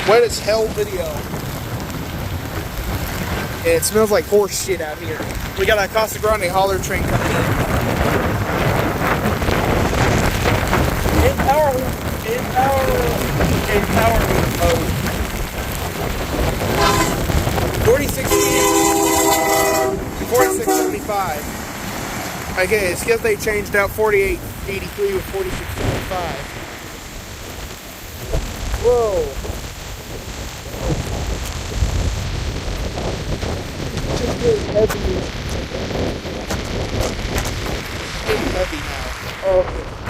Wet as hell video. Yeah, it smells like horse shit out here. We got a Casa Grande hauler train coming in. Empowerment mode. 4675. Okay, it's because they changed out 4883 with 4675. Whoa. Just really heavy. It's heavy now. Oh, okay.